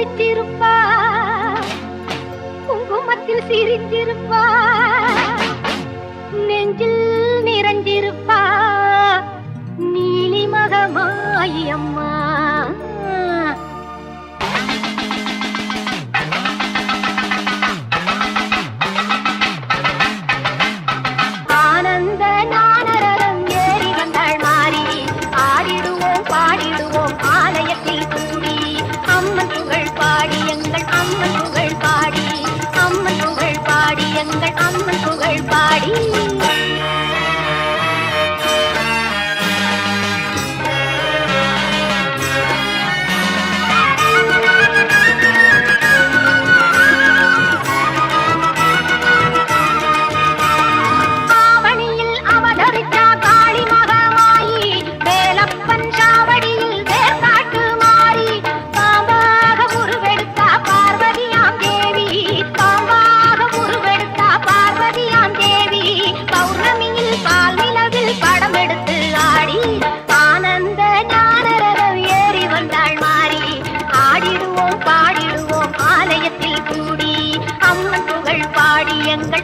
முழிச்சிருப்பா, குங்குமத்தில் சிரிச்சிருப்பா, நெஞ்சில் நிறைஞ்சிருப்பா நீலி மகமாயி அம்மா. ஆனந்த நானரரம் ஏறி வந்தாள் மாறி, ஆடிடுவோம் பாடிடுவோம் ஆலயத்தில் கூடி, அம்மன் புகழ் பாடி எங்கள் அம்மன் புகழ் பாடி, அம்மன் புகழ் பாடி எங்கள் அம்மன் புகழ் பாடி.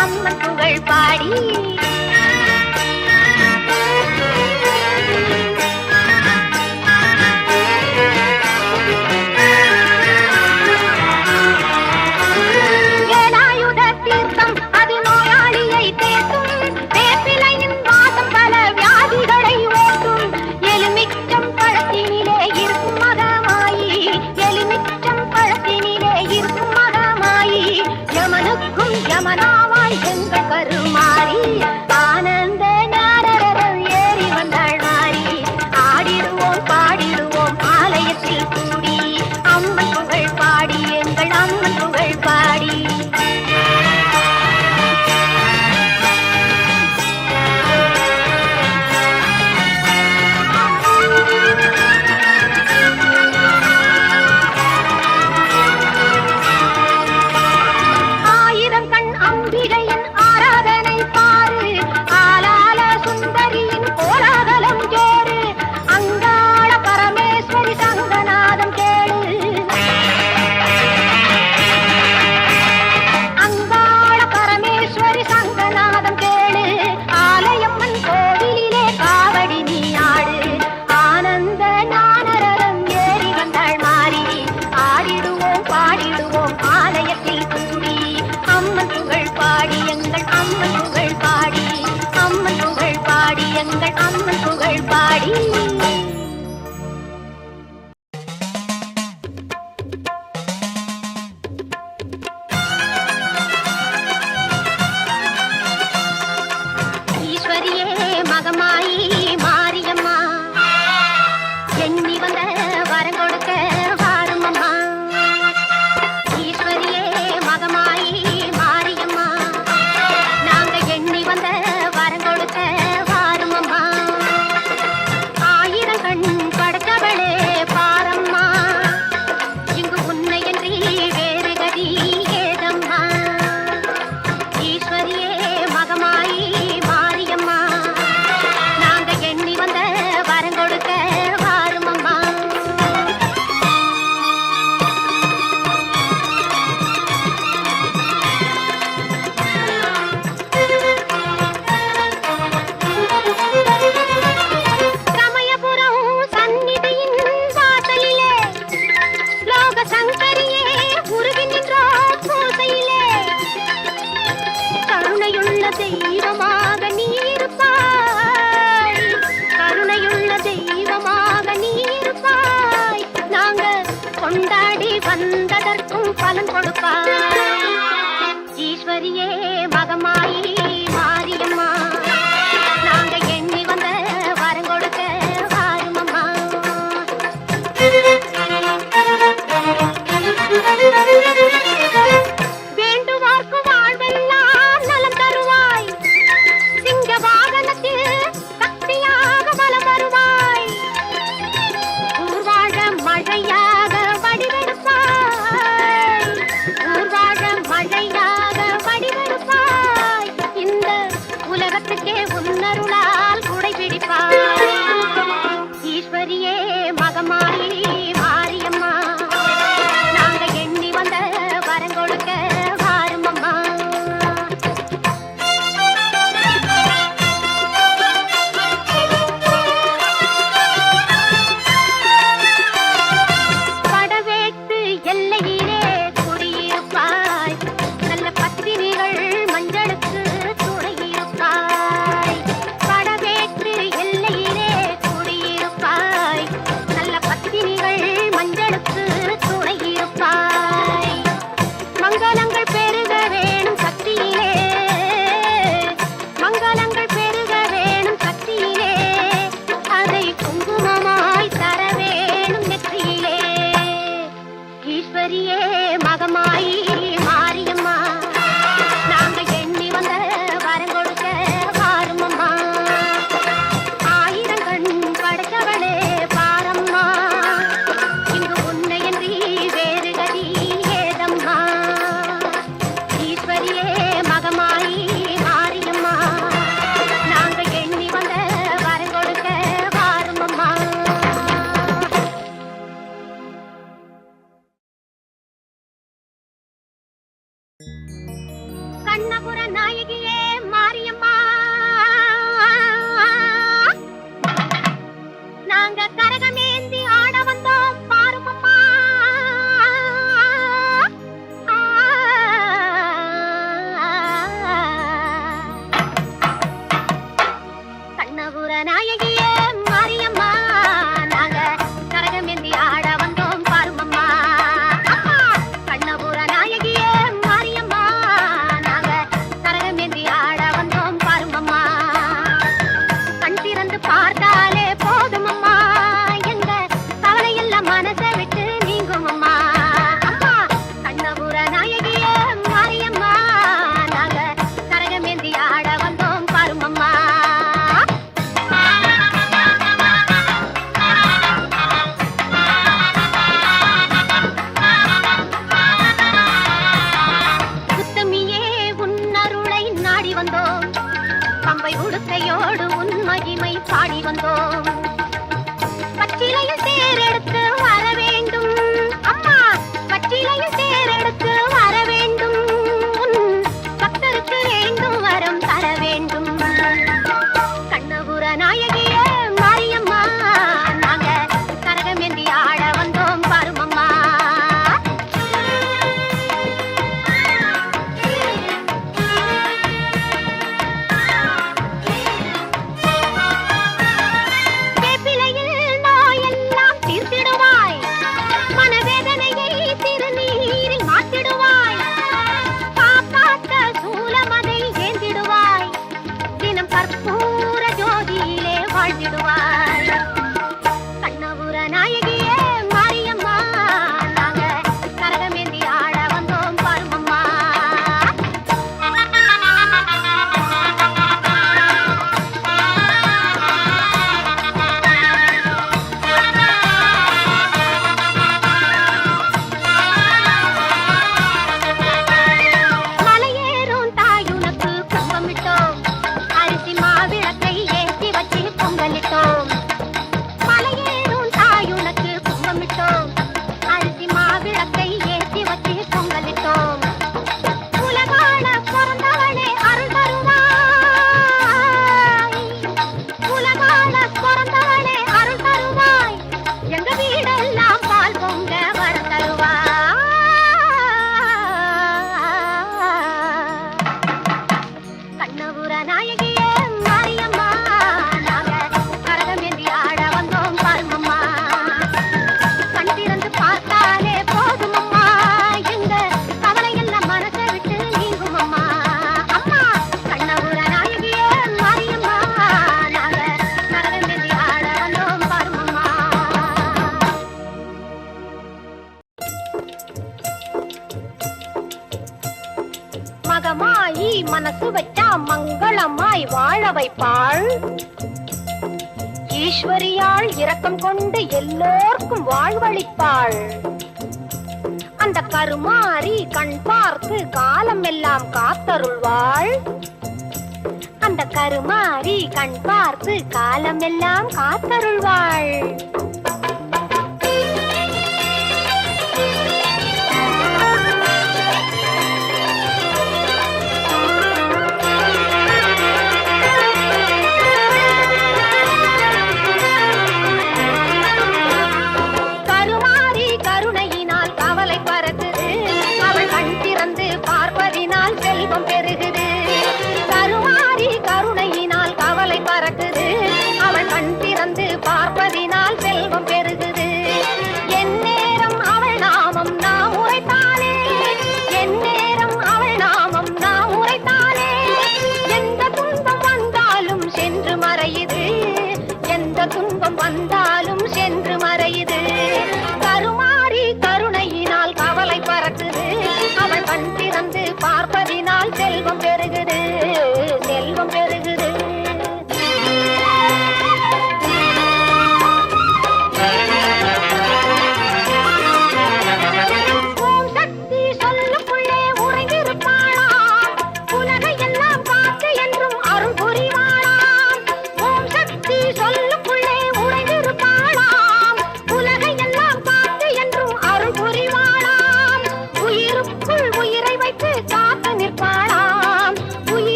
அம்மன் புகழ் பாடி வேலாயுத தீர்த்தம் அது நோயாளியை தேற்றும், வேப்பிலையின் வாசம் பல வியாதிகளை ஓட்டும், எலுமிச்சம் பழத்தினிலே இருக்கும் மகமாயி, எலுமிச்சம் பழத்தினிலே இருக்கும் மகமாயி, யமனுக்கும் யமனா எங்கள் கருமாறி. ஆனந்த நாரரம் ஏறி வந்தாள் மாறி, ஆடிடுவோம் பாடிடுவோம் ஆலயத்தில் கூடி, அம்மன் புகழ் பாடி எங்கள் அம்மன் புகழ் பாடி. தெய்வமாக நீ இருப்பாய், கருணையுள்ள தெய்வமாக நீ இருப்பாய், நாங்க கொண்டாடி வந்ததற்கும் பலன் கொடுப்பாய். ஈஸ்வரியே மகமாயி மாரியம்மா, நாங்க எண்ணி வந்த வரம் கொடுக்க வாருமம்மா. வேண்டுவார்க்கு வாழ்வெல்லாம் நலம் தருவாய், சிங்க வாகனத்தில் சக்தியாக வலம் வருவாய், ஊர்வாழ மழையாக வடிவ ஈஸ்வரியே மகமாயி மாரியம்மா நாங்க எண்ணி வந்த வரம் கொடுக்க வாருமம்மா ஆயிரம் கண் படைத்தவளே பாரம்மா இங்கு உன்னையன்றி வேறு கதி ஏதம்மா ஈஸ்வரியே மகமாயி மாரியம்மா நாங்க எண்ணி வந்த வரம் கொடுக்க வாருமம்மா கண்ணபுர நாயகியே மாரியம்மா நாங்க கரகமேந்தி ஆட வந்தோம் பாருமம்மா கண்ணபுர நாயகியே மாரியம்மா நாங்க கரகமேந்தி ஆட வந்தோம் பாருமம்மா கண்ணபுர நாயகியே மாரியம்மா நாங்க கரகமேந்தி ஆட வந்தோம் பாருமம்மா கண் திறந்து பார்த்தாலே போதுமம்மா எங்க கவலையெல்லாம் மனசை விட்டு நீங்குமம்மா அம்மா கண்ணபுர நாயகியே மாரியம்மா நாங்க கரகமேந்தி ஆட வந்தோம் பாருமம்மா உத்தமியே உன் அருளை நாடி வந்தோம் பம்பை உடுக்கையோடு உன் மகிமை பாடி வந்தோம் பச்சிலையில் தேரெடுத்து வர வேண்டும் அம்மா பச்சிலையில் தேரெடுத்து வர வேண்டும் உன் பக்தருக்கு வேண்டும் வரம் தர வேண்டும் கண்ணபுர நாயகியே மாரியம்மா நாங்க கரகமேந்தி ஆட வந்தோம் பாருமம்மா வேப்பிலையில் நோயெல்லாம் தீர்த்திடுவாய் மனவேதனையை திருநீரில் மாற்றிடுவாய் காப்பாற்ற சூலமதை ஏந்திடுவாய் தினம் கற்பூர ஜோதியிலே வாழ்ந்திடுவாய் கண்ணபுர நாயகியே மாரியம்மா நாங்க கரகமேந்தி ஆட வந்தோம் பாருமம்மா மலையேறும் தாயுனக்கு கும்பமிட்டோம் அரிசி மாவிளக்கை ஏற்றி வச்சு பொங்கலிட்டோம் மலையேறும் தாயுனக்கு கும்பமிட்டோம் அரிசி மாவிளக்கை ஏற்றி வச்சு பொங்கலிட்டோம் உலகாள பிறந்தவளே அருள் தருவாய் உலகாள பிறந்தவளே அருள் தருவாய் எங்க வீடெல்லாம் பால் பொங்க வர தருவாய் கண்ணபுர நாயகியே மாரியம்மா நாங்க கரகமேந்தி ஆட வந்தோம் பாருமம்மா கண் திறந்து பார்த்தாலே போதுமம்மா எங்க கவலையெல்லாம் மனசை விட்டு நீங்குமம்மா அம்மா கண்ணபுர நாயகியே மாரியம்மா நாங்க கரகமேந்தி ஆட வந்தோம் பாருமம்மா மகமாயி மனசு வச்சா மங்களமாய் வாழ வைப்பாள் ஈஸ்வரியாள் இரக்கம் கொண்டு எல்லோர்க்கும் வாழ்வளிப்பாள் அந்த கருமாரி கண் பார்த்து காலம் எல்லாம் காத்தருள்வாள் அந்த கருமாரி கண் பார்த்து காலம் எல்லாம் காத்தருள்வாள் கருமாரி கருணையினால் கவலை பறக்குது அவள் கண் திறந்து பார்ப்பதினால் செல்வம் பெருகுது கருமாரி கருணையினால் கவலை பறக்குது அவள் கண் திறந்து பார்ப்பதினால் செல்வம்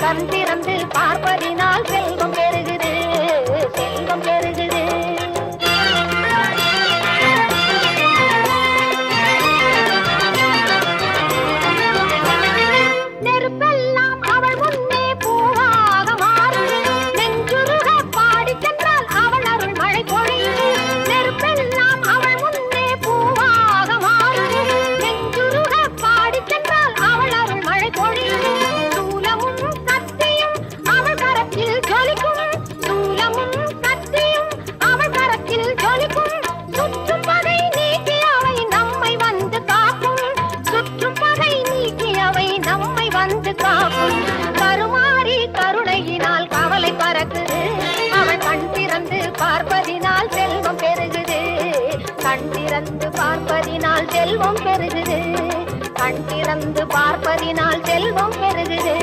கண் திறந்து பார்ப்பதினால் செல்வம் பெருகுது, செல்வம் பெருகுது. நெருப்பெல்லாம் அவள் முன்னே பூவாக மாறுது, நெஞ்சுருக பாடி சென்றால் அவள் அருள் மழை பொழியுது. நெருப்பெல்லாம் அவள் முன்னே பூவாக மாறுது, நெஞ்சுருக பாடி சென்றால் அவள் அருள் மழை பொழியுது. சூலமும் கத்தியும் அவள் கரத்தில் ஜொலிக்கும், சூலமும் கத்தியும் அவள் கரத்தில் ஜொலிக்கும். சுற்றும் பகை நீக்கி அவை நம்மை வந்து காக்கும், சுற்றும் பகை நீக்கி அவை நம்மை வந்து காக்கும். கருமாறி கருணையினால் கவலை பறக்குது, அவள் கண் திறந்து பார்ப்பதினால் செல்வம் பெருகுது, கண் திறந்து பார்ப்பதினால் செல்வம் பெருகுது, கண் திறந்து பார்ப்பதினால் செல்வம் பெருகுது.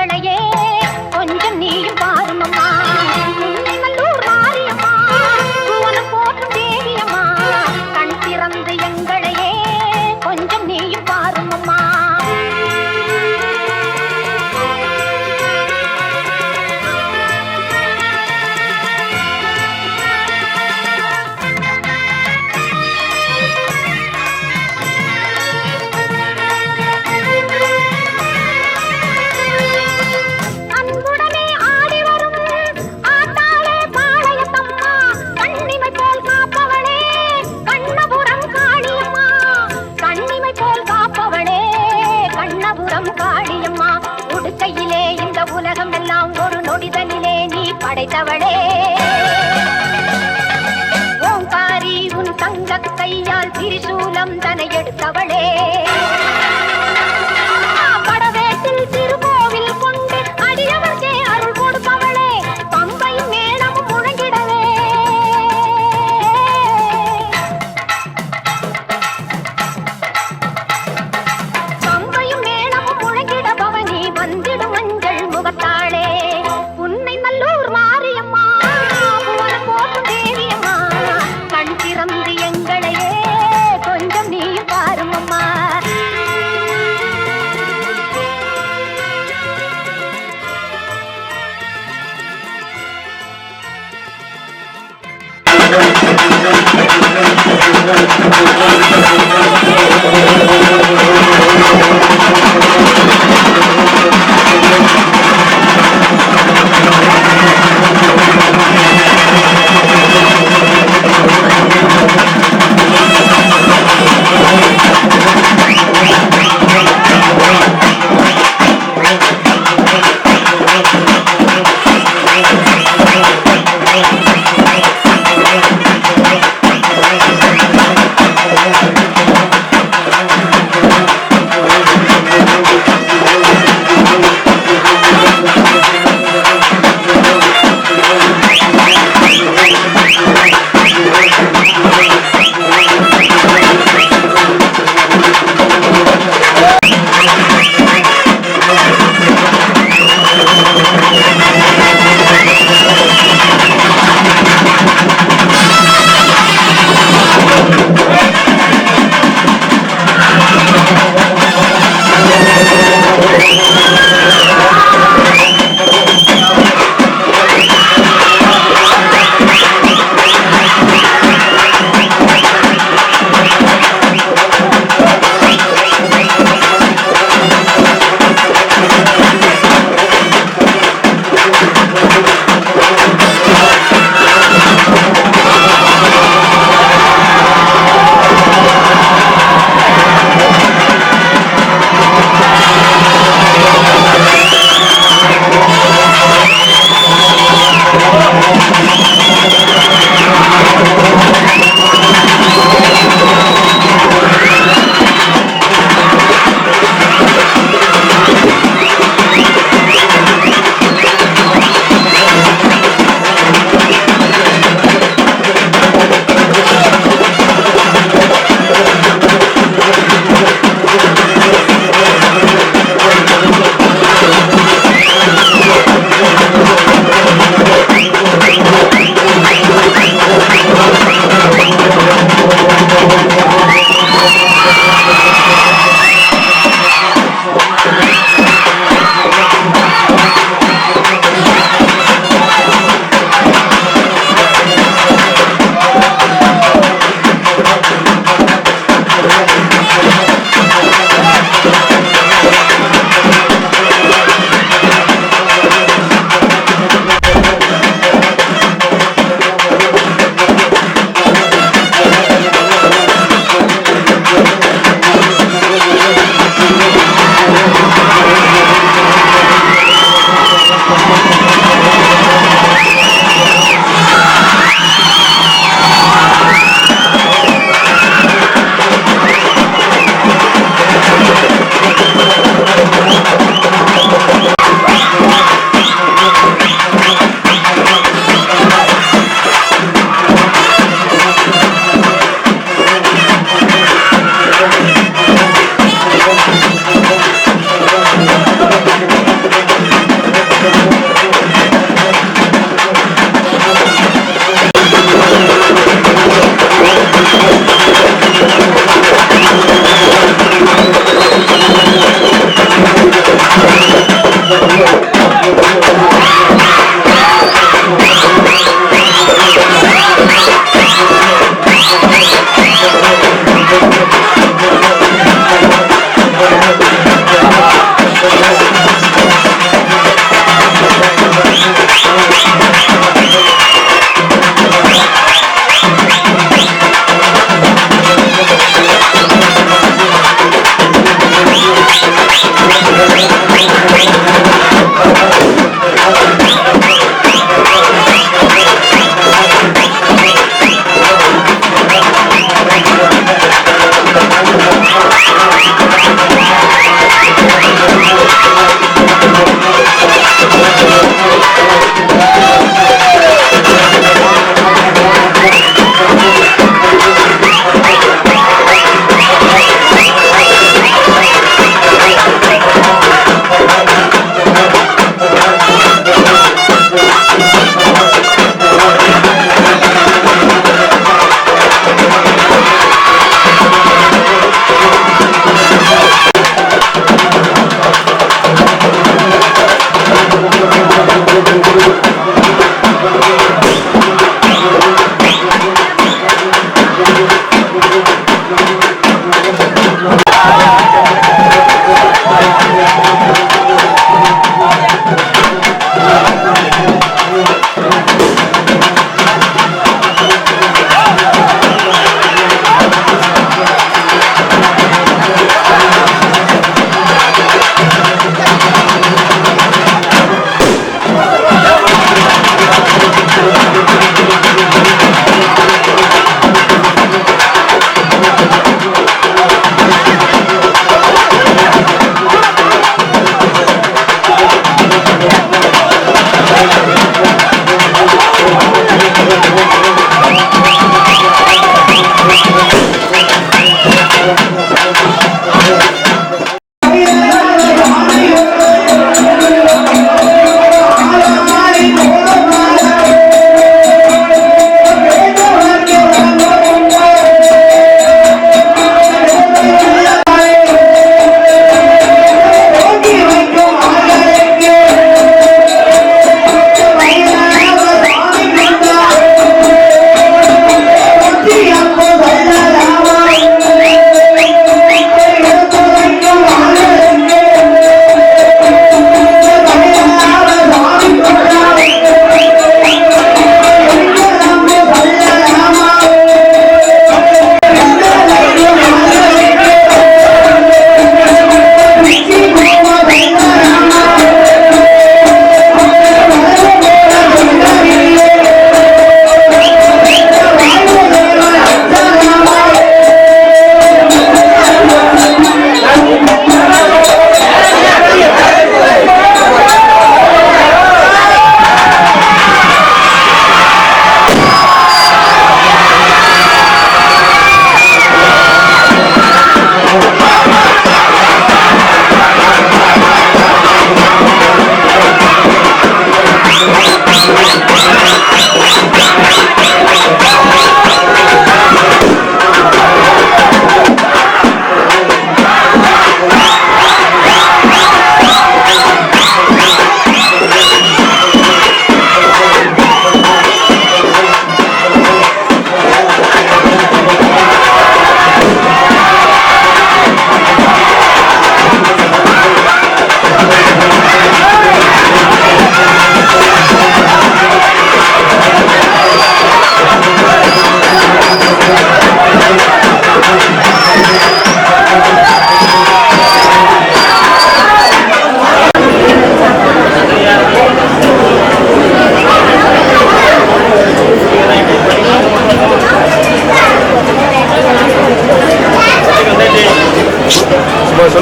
எங்களையே கொஞ்சம் நீயும் பாருமம்மா. உன்னை நல்லூர் மாரியம்மா, புவனம் போற்றும் தேவியம்மா, கண் திறந்து எங்களையே கொஞ்சம் நீயும் பாருமம்மா. காளியம்மா, உடுக்கையிலே இந்த உலகம் எல்லாம் ஒரு நொடிதலிலே நீ படைத்தவளே. ஓங்காரி உன் தங்க கையால் திரிசூலம் தனை எடுத்தவளே. படவேட்டில் திருக்கோவில் கொண்டு அடியவர்க்கே அருள் கொடுப்பவளே. பம்பையும் மேளமும் முழங்கிடவே வந்திடும் மஞ்சள் முகத்தாளே. உன்னை நல்லூர் மாரியம்மா, புவனம் போற்றும் தேவியம்மா, கண் திறந்து எங்களையே கொஞ்சம் நீ பாருமம்மா.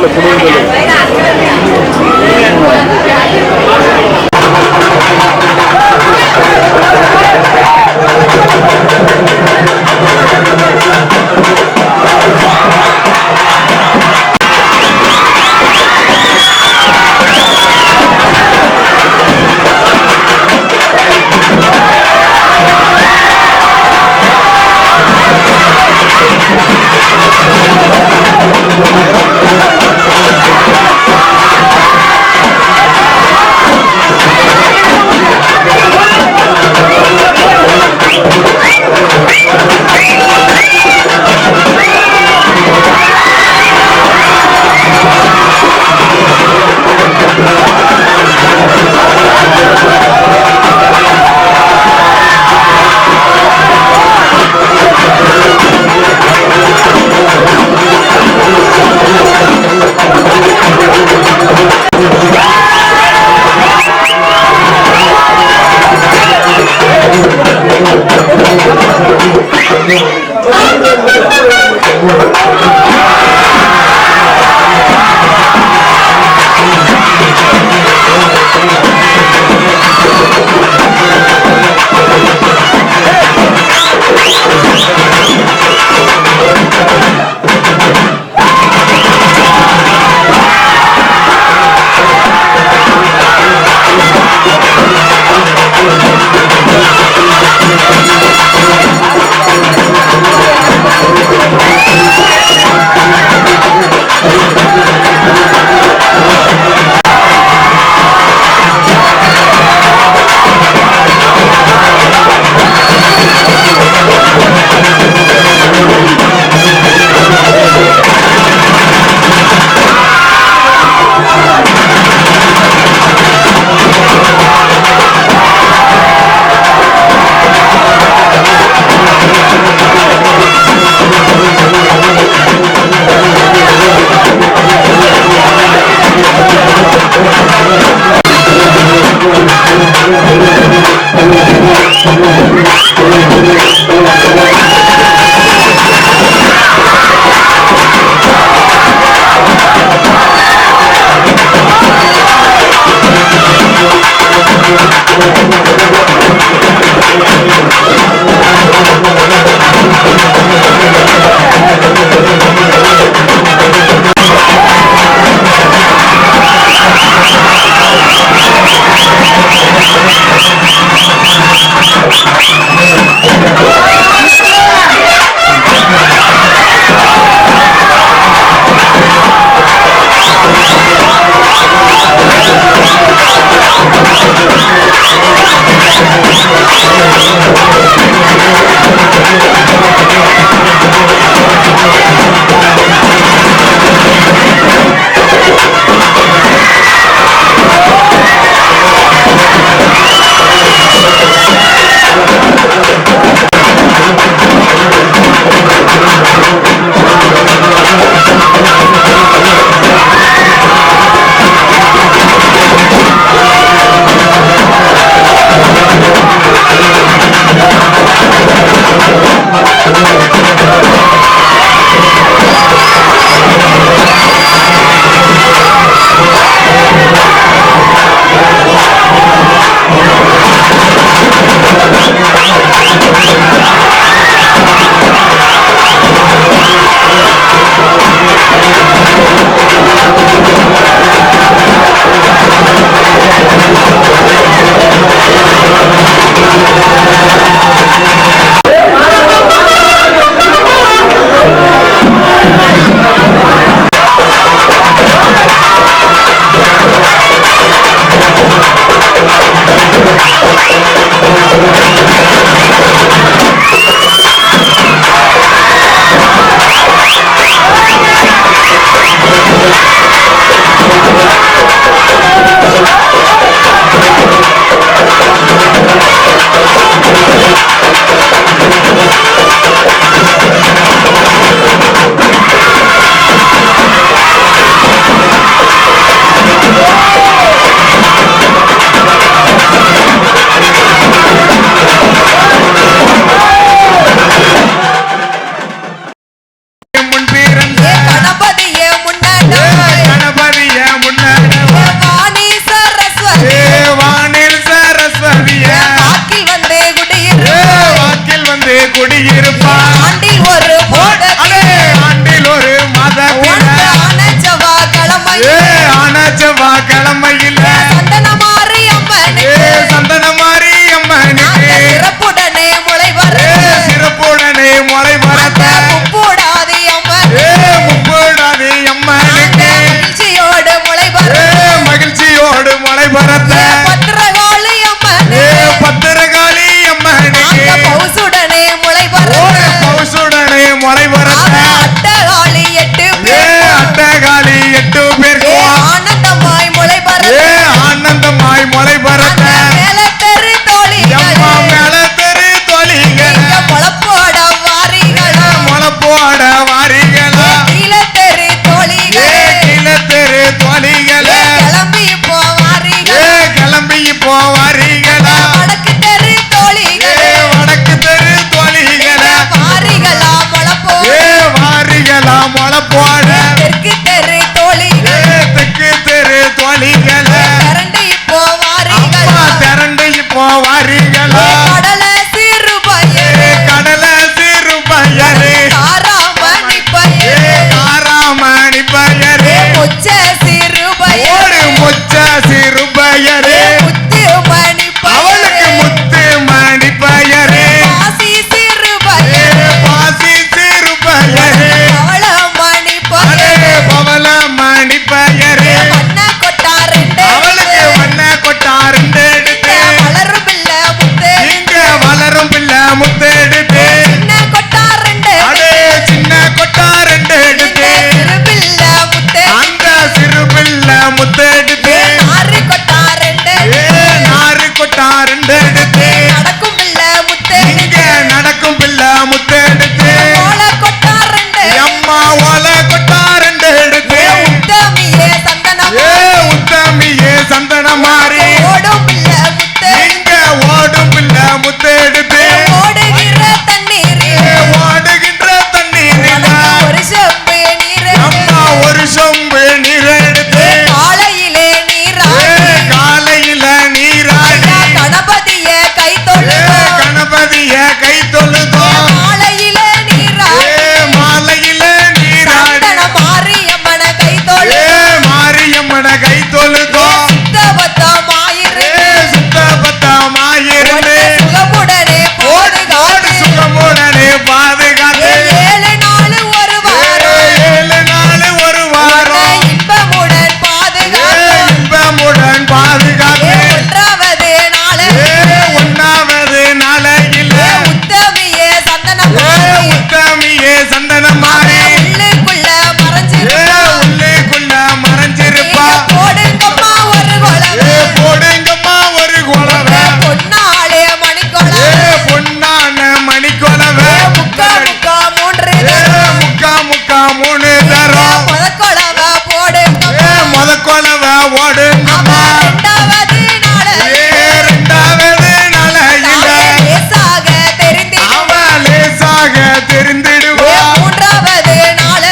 முதல்ல குடும்பத்தில் என்னமோ வாரிகளா கடல சிறு பையரே கடல சிறு பையரே காராமணி பையரே காராமணி பையரே முச்ச சிறு பையரே முச்ச சிறு பையரே முத்து மணி அவளுக்கு முத்து மணி பையரே பாசி சிறு பையரே பாசி சிறு பையரே பவள மணி பையரே பவள மணி பையரே வண்ண கொட்டாரண்டே அவளுக்கு வண்ண கொட்டாரண்டே வளரும் பிள்ளை முத்து இங்க வளரும் பிள்ளை முத்தெடுத்து சின்ன கொட்டாரண்டே சின்ன கொட்டாரண்டே சிறு பிள்ளை முத்து அந்த சிறு பிள்ளை முத்தெடுத்து நாறு கொட்டாரண்டே நாறு கொட்டாரண்டே நடக்கும் பிள்ளை முத்து இங்க நடக்கும் பிள்ளை முத்தெடுத்து ஓல கொட்டாரண்டே அம்மா ஓல கொட்டாரண்டே உத்தமியே சந்தனம் உத்தமியே சந்தனம் மாறி ஓடும் பிள்ளை முத்து இங்க ஓடும் பிள்ளை முத்தெடுத்து ஓடுகிற தண்ணீரில் ஓடுகின்ற தண்ணீரில் ஒரு செம்பு நீர் அம்மா ஒரு சொம்பு நீரெடுத்து காலையிலே நீராடி காலையில நீராடி கணபதிய கை தொழுதோம் கணபதிய கை தொழுதோம் மாலையிலே நீராடி மாலையில நீராடி சந்தன மாரியம்மன கை தொழு மாரியம்மன கை தொழுதோம் சுத்தபத்தமாயிரு சுத்தபத்தமாயிருந்து சுகமுடனே பாதுகாத்து சுகமுடனே பாதுகாத்து 7 நாள் ஒரு வாரம் 7 நாள் ஒரு வாரம் இன்பமுடன் பாதுகாத்து இன்பமுடன் பாதுகாத்து 1வது நாள் ஒன்னாவது நாளையில் உத்தமியே சந்தனம் உத்தமியே சந்தனம் மாறி உள்ளுக்குள்ள மறைஞ்சிருப்பா உள்ளுக்குள்ள மறைஞ்சிருப்பா போடுங்கம்மா ஒரு குளவு போடுங்கம்மா ஒரு குலவை பொன்னாளே மணிக்குளவு பொன்னான மணிக்கொலவை முக்கா முக்கா 3 முக்கா முக்கா 3 தரம் முதற்குளவ போடுங்கம்மா முத கொலவை ஓடுங்கம்மா 2வது நாள் இரண்டாவது நாளையில் லேசாக தெரிந்திடும் அவ லேசாக தெரிந்திடுவா 3வது நாள்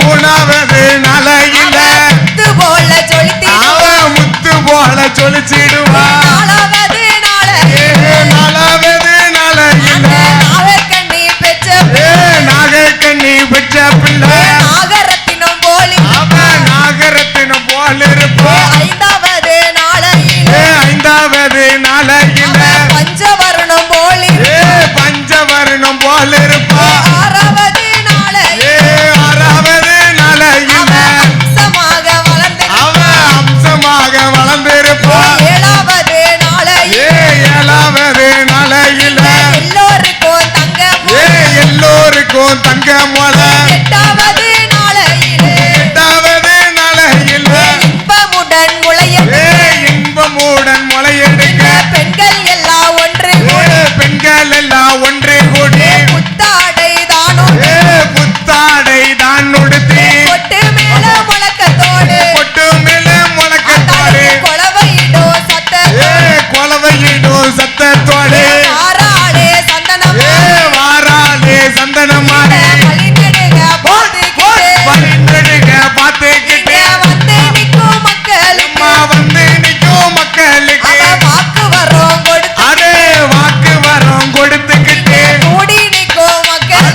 மூணாவது நாளையில் முத்து போல ஜொலித்திடும் அவ முத்து போல சொல்லிச்சிடுவா 4வது நாள் நாலாவது நாளையில் நாகக்கண்ணி பெற்ற நாகக்கண்ணி பெற்ற பிள்ளை நாகரத்தினம் போலி அவ நாகரத்தினம் போல இருப்பா 5வது நாளையில் 5வது நாளையில் பஞ்சவர்ணம் போலி பஞ்சவர்ணம் போல இருப்பா 6வது நாளையில் 6வது நாளையில் அம்சமாக வளர்ந்து அவ அம்சமாக வளர்ந்திருப்பா 7வது நாளையில் 7வது நாளையில் எல்லோருக்கும் தங்கம் எல்லோருக்கும் தங்க மொழ 8வது நாளையில் 8வது நாளையில் இன்பமுடன் முளையெடுக்க இன்பமுடன் முளையெடுக்க பெண்கள் எல்லாம் ஒன்று பெண்கள் எல்லாம் ஒன்று கூடி புத்தாடை தானும் புத்தாடை தான் உடுத்தி கொட்டு மேல முழக்கத்தோடு பொட்டு மேல முழக்கத்தோடு கொலவையிடும் சத்தத்தோடு கொலவையிடும் சத்தத்தோடு ஆறாளே சந்தனம் வாராளே சந்தனமாடி வழிநெடுக போதுகிட்டு வழிநடுக பார்த்துக்கிட்டு இங்க வந்து நிற்கும் மக்களுக்கு அம்மா வந்து நிற்கும் மக்களுக்கு அவ வாக்கு வரோம் கொடுத்து அடே வாக்கு வரம் கொடுத்துக்கிட்டு கூடி நிற்கும் மக்கள்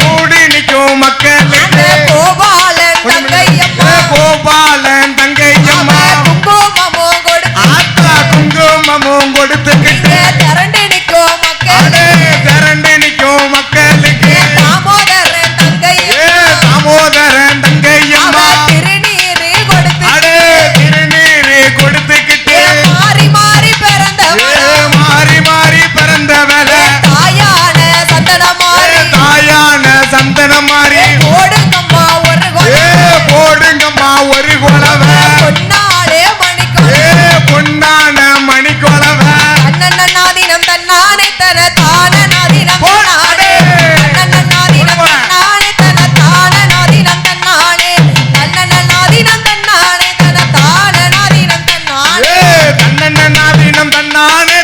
கூடி நிற்கும் மக்களுக்கு கோபாலன் தங்கையம்மா கோபாலன் தங்கையம்மா குங்குமமும் கொடுத்து ஆத்தா குங்குமமும் கொடுத்துக்கிட்டு திரண்டு நிற்கும் மக்கள் அடே திரண்டு நிற்கும் மக்களுக்கு தாமோதரன் தங்கையம்மா தாமோதரன் தங்கையம்மா திருநீரு கொடுத்து அடே திருநீரு கொடுத்துக்கிட்டு மாறி மாறி பிறந்தவள் மாறி மாறி பிறந்தவள தாயான சந்தனமாரி தாயான சந்தனம் மாறி போடுங்கம்மா ஒரு கொலை போடுங்கம்மா ஒரு குலவை பொன்னாலே மணிக்கொலை பொன்னான மணிக்கொலவ அண்ணன்னாதினம் தன்னானே தன தான நாதினம் தன்னானே அண்ணன்னாதினம் தன்னானே தன தான நாதினம் தன்னானே அண்ணன்னாதினம் தன்னானே தன தான நாதினம் தன்னானே தன்னண்ண நாதினம் தன்னானே